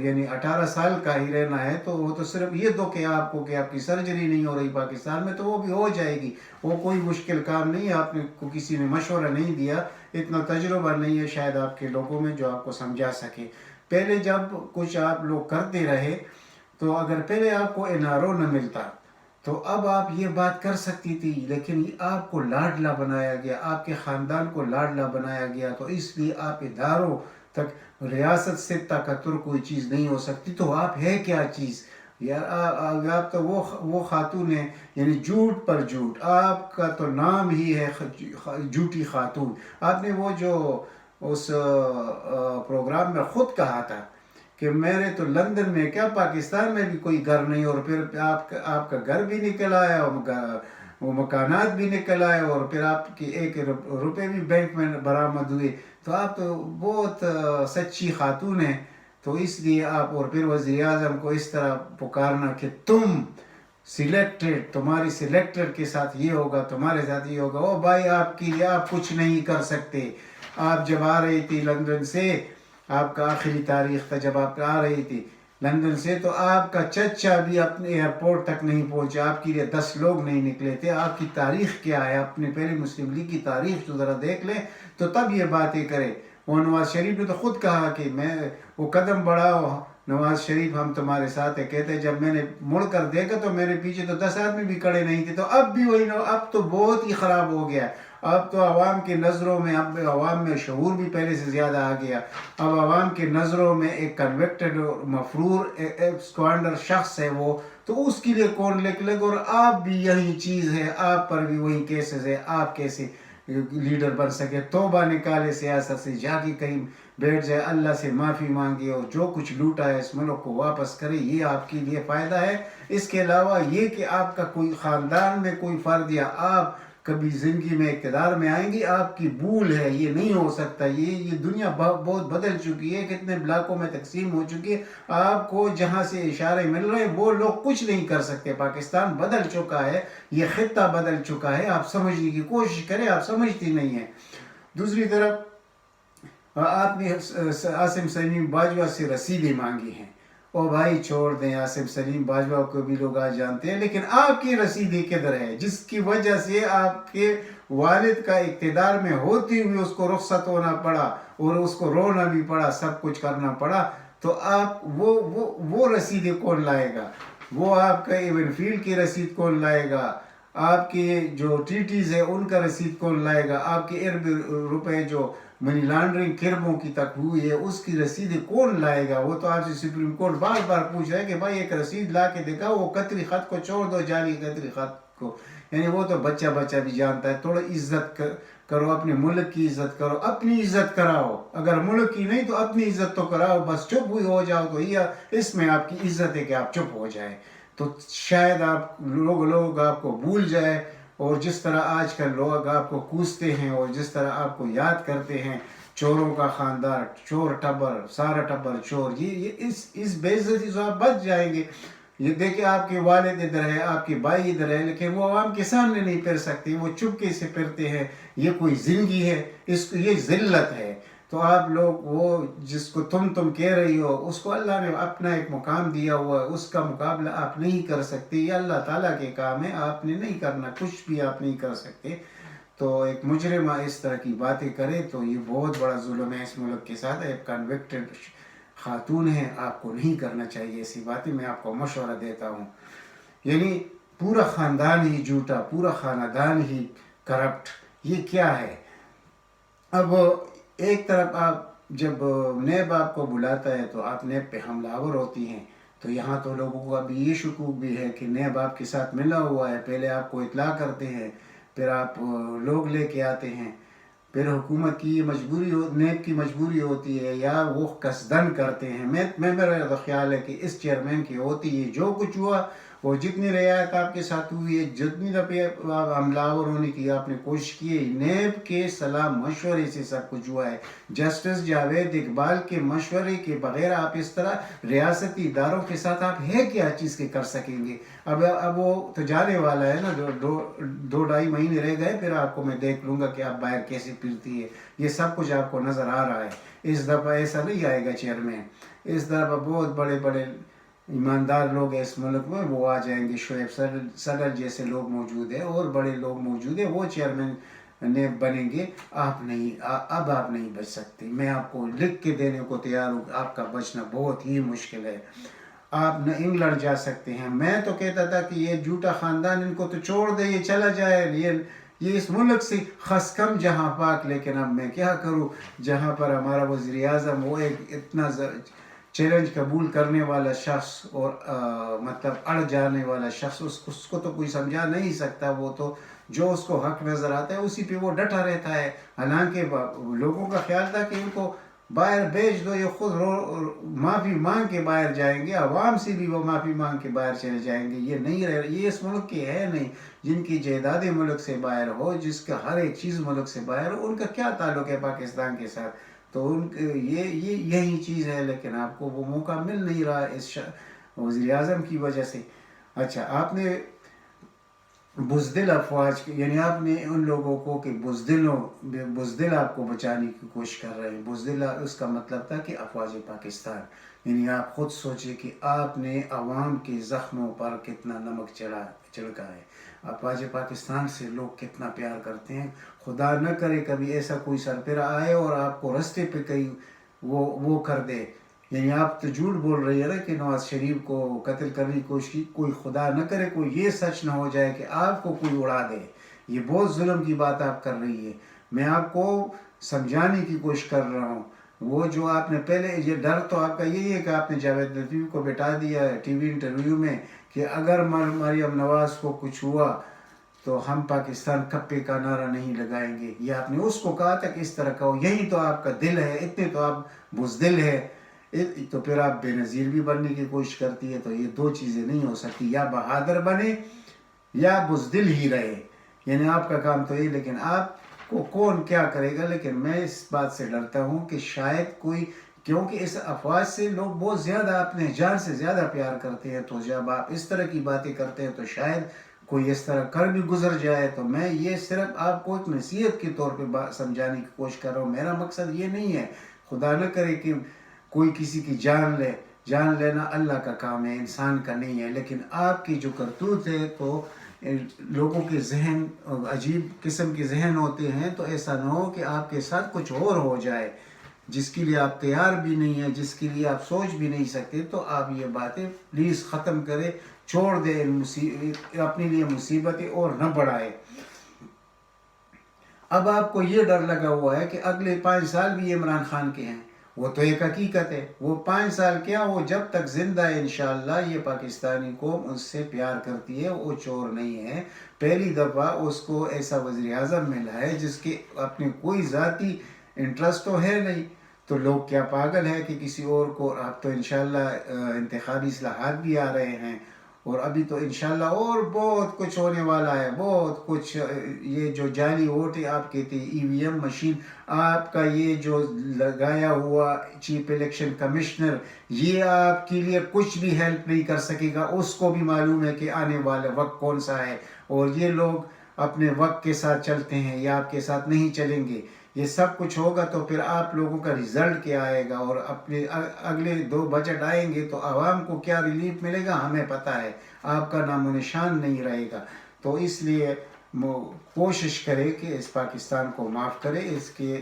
یعنی 18 سال کا ہی رہنا ہے تو وہ تو صرف یہ دو کہ آپ کو کہ آپ کی سرجری نہیں ہو رہی پاکستان میں، تو وہ بھی ہو جائے گی، وہ کوئی مشکل کام نہیں ہے، آپ نے کو کسی نے مشورہ نہیں دیا، اتنا تجربہ نہیں ہے شاید آپ کے لوگوں میں جو آپ کو سمجھا سکے۔ پہلے جب کچھ آپ لوگ کرتے رہے تو اگر پہلے آپ کو NRO نہ ملتا تو اب آپ یہ بات کر سکتی تھی، لیکن آپ کو لاڈلا بنایا گیا، آپ کے خاندان کو لاڈلا بنایا گیا، تو اس لیے آپ اداروں تک ریاست سے تکتر کوئی چیز نہیں ہو سکتی، تو آپ ہے کیا چیز یار؟ آپ تو وہ خاتون ہے، یعنی جھوٹ پر جھوٹ، آپ کا تو نام ہی ہے جھوٹی خاتون۔ آپ نے وہ جو اس پروگرام میں خود کہا تھا کہ میرے تو لندن میں کیا پاکستان میں بھی کوئی گھر نہیں، اور پھر آپ کا گھر بھی نکل آیا، وہ مکانات بھی نکل آئے، اور پھر آپ کی 1 روپے بھی بینک میں برآمد ہوئے، تو آپ تو بہت سچی خاتون ہیں۔ تو اس لیے آپ، اور پھر وزیر اعظم کو اس طرح پکارنا کہ تم سلیکٹڈ، تمہاری سلیکٹڈ کے ساتھ یہ ہوگا، تمہارے ساتھ یہ ہوگا، او بھائی آپ کے لیے آپ کچھ نہیں کر سکتے۔ آپ جب آ رہی تھی لندن سے، آپ کا آخری تاریخ تھا جب آپ آ رہی تھی لندن سے، تو آپ کا چچا بھی اپنے ایئرپورٹ تک نہیں پہنچا، آپ کے لیے 10 لوگ نہیں نکلے تھے۔ آپ کی تاریخ کیا ہے؟ اپنے پہلے مسلم لیگ کی تاریخ جو ذرا دیکھ لیں تو تب یہ باتیں کریں۔ وہ نواز شریف نے تو خود کہا کہ وہ قدم بڑھاؤ نواز شریف، ہم تمہارے ساتھ ہے، کہتے جب میں نے مڑ کر دیکھا تو میرے پیچھے تو 10 آدمی بھی کھڑے نہیں تھے۔ تو اب بھی وہی اب تو بہت ہی خراب ہو گیا، اب تو عوام کی نظروں میں، اب عوام میں شعور بھی پہلے سے زیادہ آ گیا، اب عوام کی نظروں میں ایک کنوکٹڈ مفرور اسکوانڈر شخص ہے وہ، تو اس کے لیے کون نکلے گا؟ اور آپ بھی یہی چیز ہے، آپ پر بھی وہی کیسز ہے، آپ کیسے لیڈر بن سکے؟ توبہ نکالے سیاست سے، جا کے کہیں بیٹھ جائے، اللہ سے معافی مانگے، اور جو کچھ لوٹا ہے اس ملک کو واپس کرے، یہ آپ کے لیے فائدہ ہے۔ اس کے علاوہ یہ کہ آپ کا کوئی خاندان میں کوئی فرد یا آپ کبھی زندگی میں اقتدار میں آئیں گی، آپ کی بھول ہے، یہ نہیں ہو سکتا۔ یہ دنیا بہت بدل چکی ہے، کتنے بلاکوں میں تقسیم ہو چکی ہے، آپ کو جہاں سے اشارے مل رہے ہیں وہ لوگ کچھ نہیں کر سکتے۔ پاکستان بدل چکا ہے، یہ خطہ بدل چکا ہے، آپ سمجھنے کی کوشش کریں، آپ سمجھتی نہیں ہیں۔ دوسری طرف آپ نے عاصم سلیم باجوہ سے رسیدیں مانگی ہیں، او بھائی چھوڑ دیں، عاصم سلیم باجوہ کو بھی لوگ آج جانتے ہیں، لیکن آپ کی رسیدیں کدھر ہے جس کی وجہ سے آپ کے والد کا اقتدار میں ہوتی ہوئی اس کو رخصت ہونا پڑا، اور اس کو رونا بھی پڑا، سب کچھ کرنا پڑا؟ تو آپ وہ رسیدیں کون لائے گا؟ وہ آپ کا ایون فیلڈ کی رسید کون لائے گا؟ آپ کے جو ٹیٹیز ہے ان کا رسید کون لائے گا؟ آپ کے ارب روپے جو منی لانڈرنگ کھربوں کی تک ہوئی ہے اس کی رسیدیں کون لائے گا؟ وہ تو آپ سے سپریم کورٹ بار بار پوچھ رہا ہے کہ بھائی ایک رسید لا کے دکھا، وہ قطری خط کو چھوڑ دو، جعلی قطری خط کو، یعنی وہ تو بچہ بھی جانتا ہے۔ تھوڑا عزت کرو، اپنے ملک کی عزت کرو، اپنی عزت کراؤ، اگر ملک کی نہیں تو اپنی عزت تو کراؤ، بس چپ ہوئی ہو جاؤ تو یہ اس میں آپ کی عزت ہے کہ آپ چپ ہو جائے، تو شاید آپ لوگ آپ کو بھول جائے۔ اور جس طرح آج کل لوگ آپ کو کوستے ہیں اور جس طرح آپ کو یاد کرتے ہیں، چوروں کا خاندان، چور ٹبر، سارا ٹبر چور، یہ اس بے عزتی سے آپ بچ جائیں گے۔ یہ دیکھیں آپ کے والد ادھر ہے، آپ کے بھائی ادھر ہے، لیکن وہ عوام کے سامنے نہیں پھر سکتے، وہ چپکے سے پھرتے ہیں۔ یہ کوئی زندگی ہے؟ یہ ذلت ہے۔ تو آپ لوگ وہ جس کو تم کہہ رہی ہو، اس کو اللہ نے اپنا ایک مقام دیا ہوا ہے، اس کا مقابلہ آپ نہیں کر سکتے، یہ اللہ تعالیٰ کے کام ہے، آپ نے نہیں کرنا، کچھ بھی آپ نہیں کر سکتے۔ تو ایک مجرمہ اس طرح کی باتیں کرے تو یہ بہت بڑا ظلم ہے اس ملک کے ساتھ۔ ایک کنوکٹڈ خاتون ہے، آپ کو نہیں کرنا چاہیے ایسی باتیں، میں آپ کو مشورہ دیتا ہوں۔ یعنی پورا خاندان ہی جھوٹا، پورا خاندان ہی کرپٹ، یہ کیا ہے؟ اب ایک طرف آپ جب نیب آپ کو بلاتا ہے تو آپ نیب پہ حملہ آور ہوتی ہیں، تو یہاں تو لوگوں کو ابھی یہ شکوک بھی ہے کہ نیب آپ کے ساتھ ملا ہوا ہے، پہلے آپ کو اطلاع کرتے ہیں، پھر آپ لوگ لے کے آتے ہیں، پھر حکومت کی مجبوری نیب کی مجبوری ہوتی ہے یا وہ قصدن کرتے ہیں۔ میرا خیال ہے کہ اس چیئرمین کی ہوتی ہے، جو کچھ ہوا وہ جتنی رعایت آپ کے ساتھ ہوئی ہے، جتنی دفعہ حملہ آور ہونے کی آپ نے کوشش کی ہے، نیب کے صلاح مشورے سے سب کچھ ہوا ہے۔ جسٹس جاوید اقبال کے مشورے کے بغیر آپ اس طرح ریاستی اداروں کے ساتھ آپ ہے کیا چیز کے کر سکیں گے؟ اب وہ تو جانے والا ہے نا، 2-2.5 مہینے رہ گئے، پھر آپ کو میں دیکھ لوں گا کہ آپ باہر کیسے پھرتی ہے، یہ سب کچھ آپ کو نظر آ رہا ہے۔ اس دفعہ ایسا نہیں آئے گا چیئرمین، اس طرح بہت بڑے بڑے ایماندار لوگ ہیں اس ملک میں، وہ آ جائیں گے، شعیب صدر جیسے لوگ موجود ہیں اور بڑے لوگ موجود ہیں، وہ چیئرمین نے بنیں گے۔ آپ نہیں، اب آپ نہیں بچ سکتے، میں آپ کو لکھ کے دینے کو تیار ہوں، آپ کا بچنا بہت ہی مشکل ہے۔ آپ نہ انگلینڈ جا سکتے ہیں۔ میں تو کہتا تھا کہ یہ جھوٹا خاندان، ان کو تو چھوڑ دے، یہ چلا جائے، یہ اس ملک سے خس کم جہاں پاک۔ لیکن اب میں کیا کروں، جہاں پر ہمارا وزیر اعظم وہ ایک اتنا چیلنج قبول کرنے والا شخص اور مطلب اڑ جانے والا شخص، اس کو تو کوئی سمجھا نہیں سکتا، وہ تو جو اس کو حق نظر آتا ہے اسی پہ وہ ڈٹا رہتا ہے۔ حالانکہ لوگوں کا خیال تھا کہ ان کو باہر بھیج دو، یہ خود معافی مانگ کے باہر جائیں گے، عوام سے بھی وہ معافی مانگ کے باہر چلے جائیں گے۔ یہ نہیں رہے، یہ اس ملک کے ہے نہیں۔ جن کی جائیدادیں ملک سے باہر ہو، جس کا ہر ایک چیز ملک سے باہر ہو، ان کا کیا تعلق ہے پاکستان کے ساتھ؟ تو یہی چیز ہے، لیکن آپ کو وہ موقع مل نہیں رہا اس وزیر اعظم کی وجہ سے۔ اچھا، آپ نے بزدل افواج، یعنی آپ نے ان لوگوں کو کہ بزدل آپ کو بچانے کی کوشش کر رہے ہیں۔ بزدل اس کا مطلب تھا کہ افواج پاکستان، یعنی آپ خود سوچیں کہ آپ نے عوام کے زخموں پر کتنا نمک چھڑکا ہے۔ افواج پاکستان سے لوگ کتنا پیار کرتے ہیں۔ خدا نہ کرے کبھی ایسا کوئی سربراہ آئے اور آپ کو رستے پہ کہیں وہ کر دے، یعنی آپ تو جھوٹ بول رہی ہے نا کہ نواز شریف کو قتل کرنے کی کوشش کی، کوئی خدا نہ کرے کوئی یہ سچ نہ ہو جائے کہ آپ کو کوئی اڑا دے۔ یہ بہت ظلم کی بات آپ کر رہی ہے، میں آپ کو سمجھانے کی کوشش کر رہا ہوں۔ وہ جو آپ نے پہلے، یہ ڈر تو آپ کا یہی ہے کہ آپ نے جاوید لطیف کو بٹھا دیا ہے ٹی وی انٹرویو میں کہ اگر مریم نواز کو کچھ ہوا تو ہم پاکستان کپے کا نعرہ نہیں لگائیں گے۔ یہ آپ نے اس کو کہا تھا کہ اس طرح کہو، یہی تو آپ کا دل ہے، اتنے تو آپ بزدل ہے۔ تو پھر آپ بے نظیر بھی بننے کی کوشش کرتی ہے، تو یہ دو چیزیں نہیں ہو سکتی، یا بہادر بنے یا بزدل ہی رہے، یعنی آپ کا کام تو یہ۔ لیکن آپ کو کون کیا کرے گا، لیکن میں اس بات سے ڈرتا ہوں کہ شاید کوئی، کیونکہ اس افواج سے لوگ بہت زیادہ اپنے جان سے زیادہ پیار کرتے ہیں، تو جب آپ اس طرح کی باتیں کرتے ہیں تو شاید کوئی اس طرح کر بھی گزر جائے۔ تو میں یہ صرف آپ کو ایک نصیحت کے طور پہ سمجھانے کی کوشش کر رہا ہوں، میرا مقصد یہ نہیں ہے، خدا نہ کرے کہ کوئی کسی کی جان لے۔ جان لینا اللہ کا کام ہے، انسان کا نہیں ہے۔ لیکن آپ کی جو کرتوت ہے، تو لوگوں کے ذہن عجیب قسم کے ذہن ہوتے ہیں، تو ایسا نہ ہو کہ آپ کے ساتھ کچھ اور ہو جائے جس کے لیے آپ تیار بھی نہیں ہیں، جس کے لیے آپ سوچ بھی نہیں سکتے۔ تو آپ یہ باتیں پلیز ختم کریں، چھوڑ دیں، اپنے لیے مصیبتیں اور نہ بڑھائے۔ اب آپ کو یہ ڈر لگا ہوا ہے کہ اگلے 5 سال بھی عمران خان کے ہیں، وہ تو ایک حقیقت ہے، وہ 5 سال کیا، وہ جب تک زندہ ہے انشاءاللہ یہ پاکستانی قوم اس سے پیار کرتی ہے، وہ چور نہیں ہے۔ پہلی دفعہ اس کو ایسا وزیر اعظم ملا ہے جس کے اپنے کوئی ذاتی انٹرسٹ تو ہے نہیں، تو لوگ کیا پاگل ہے کہ کسی اور کو۔ اب تو انشاءاللہ انتخابی اصلاحات بھی آ رہے ہیں، اور ابھی تو انشاءاللہ اور بہت کچھ ہونے والا ہے، بہت کچھ۔ یہ جو جعلی ووٹ ہے، آپ کہتے ہیں ای وی ایم مشین، آپ کا یہ جو لگایا ہوا چیف الیکشن کمشنر، یہ آپ کے لیے کچھ بھی ہیلپ نہیں کر سکے گا۔ اس کو بھی معلوم ہے کہ آنے والا وقت کون سا ہے، اور یہ لوگ اپنے وقت کے ساتھ چلتے ہیں، یا آپ کے ساتھ نہیں چلیں گے۔ یہ سب کچھ ہوگا تو پھر آپ لوگوں کا رزلٹ کیا آئے گا، اور اپنے اگلے 2 بجٹ آئیں گے تو عوام کو کیا ریلیف ملے گا ہمیں پتہ ہے، آپ کا نام و نشان نہیں رہے گا۔ تو اس لیے کوشش کرے کہ اس پاکستان کو معاف کرے، اس کے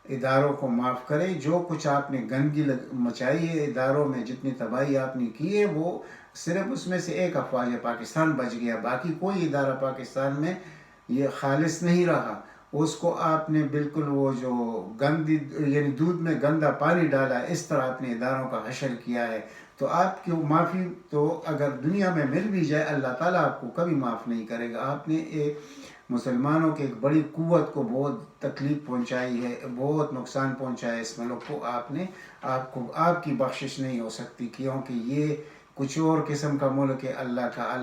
اداروں کو معاف کرے۔ جو کچھ آپ نے گندگی مچائی ہے اداروں میں، جتنی تباہی آپ نے کی ہے، وہ صرف اس میں سے ایک افواج پاکستان بچ گیا، باقی کوئی ادارہ پاکستان میں یہ خالص نہیں رہا۔ اس کو آپ نے بالکل وہ جو گندی، یعنی دودھ میں گندا پانی ڈالا، اس طرح اپنے اداروں کا حشر کیا ہے۔ تو آپ کی معافی تو اگر دنیا میں مل بھی جائے، اللہ تعالیٰ آپ کو کبھی معاف نہیں کرے گا۔ آپ نے ایک مسلمانوں کے ایک بڑی قوت کو بہت تکلیف پہنچائی ہے، بہت نقصان پہنچایا ہے اس ملک کو۔ آپ کی بخشش نہیں ہو سکتی، کیونکہ یہ کچھ اور قسم کا ملک ہے اللہ کا۔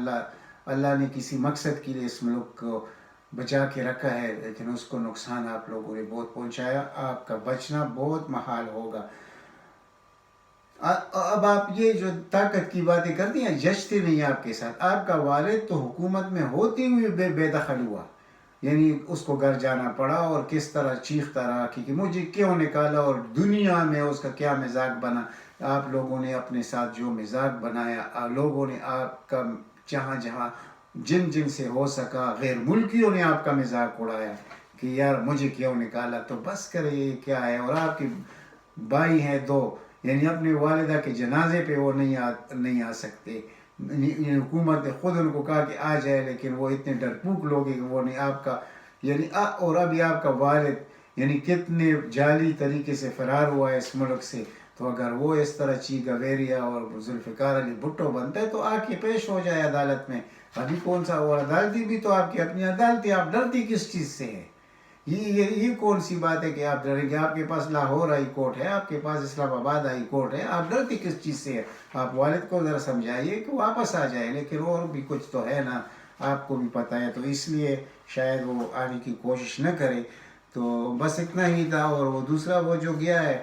اللہ نے کسی مقصد کے لیے اس ملک کو بچا کے رکھا ہے، لیکن اس کو نقصان آپ لوگوں نے بہت پہنچایا۔ آپ کا بچنا بہت محال ہوگا۔ اب آپ یہ جو طاقت کی باتیں کرتی ہیں، جچتے نہیں آپ کے ساتھ۔ آپ کا والد تو حکومت میں ہوتے ہوئے بے دخل ہوا، یعنی اس کو گھر جانا پڑا، اور کس طرح چیختا رہا کہ مجھے کیوں نکالا، اور دنیا میں اس کا کیا مزاج بنا۔ آپ لوگوں نے اپنے ساتھ جو مزاج بنایا، لوگوں نے آپ کا جہاں جہاں جن سے ہو سکا، غیر ملکیوں نے آپ کا مذاق اڑایا کہ یار مجھے کیوں نکالا، تو بس کرے یہ کیا ہے۔ اور آپ کے بھائی ہیں 2، یعنی اپنے والدہ کے جنازے پہ وہ نہیں آ سکتے، حکومت نے خود ان کو کہا کہ آ جائے، لیکن وہ اتنے ڈرپوک لوگ ہیں کہ وہ نہیں آپ کا یعنی اور ابھی آپ کا والد یعنی کتنے جعلی طریقے سے فرار ہوا ہے اس ملک سے، تو اگر وہ اس طرح چیگا ویریا اور ذوالفقار علی بھٹو بنتا ہے تو آ کے پیش ہو جائے عدالت میں۔ ابھی کون سا، اور عدالتی بھی تو آپ کی اپنی عدالت ہے، آپ ڈرتی کس چیز سے ہے؟ یہ کون سی بات ہے کہ آپ ڈریں گے؟ آپ کے پاس لاہور ہائی کورٹ ہے، آپ کے پاس اسلام آباد ہائی کورٹ ہے، آپ ڈرتی کس چیز سے ہے؟ آپ والد کو ذرا سمجھائیے کہ واپس آ جائے، لیکن اور بھی کچھ تو ہے نا، آپ کو بھی پتہ ہے، تو اس لیے شاید وہ آنے کی کوشش نہ کرے۔ تو بس اتنا ہی تھا۔ اور وہ دوسرا وہ جو گیا ہے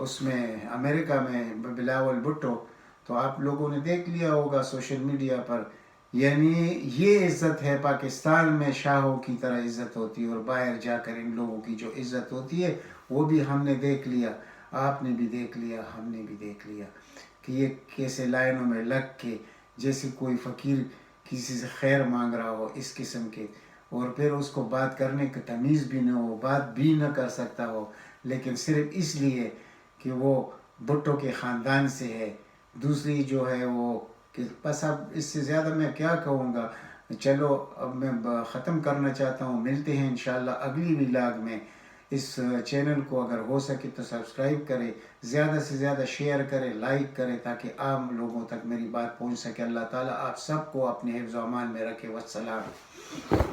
اس میں امریکہ میں بلاول بھٹو، تو آپ لوگوں نے دیکھ لیا ہوگا سوشل میڈیا پر، یعنی یہ عزت ہے پاکستان میں شاہوں کی طرح عزت ہوتی ہے، اور باہر جا کر ان لوگوں کی جو عزت ہوتی ہے وہ بھی ہم نے دیکھ لیا، آپ نے بھی دیکھ لیا، ہم نے بھی دیکھ لیا کہ یہ کیسے لائنوں میں لگ کے جیسے کوئی فقیر کسی سے خیر مانگ رہا ہو اس قسم کے، اور پھر اس کو بات کرنے کی تمیز بھی نہ ہو، بات بھی نہ کر سکتا ہو، لیکن صرف اس لیے کہ وہ بھٹو کے خاندان سے ہے۔ دوسری جو ہے وہ کہ بس اب اس سے زیادہ میں کیا کہوں گا۔ چلو اب میں ختم کرنا چاہتا ہوں، ملتے ہیں انشاءاللہ اگلی ولاگ میں۔ اس چینل کو اگر ہو سکے تو سبسکرائب کرے، زیادہ سے زیادہ شیئر کرے، لائک کرے، تاکہ عام لوگوں تک میری بات پہنچ سکے۔ اللہ تعالیٰ آپ سب کو اپنے حفظ و امان میں رکھے۔ والسلام۔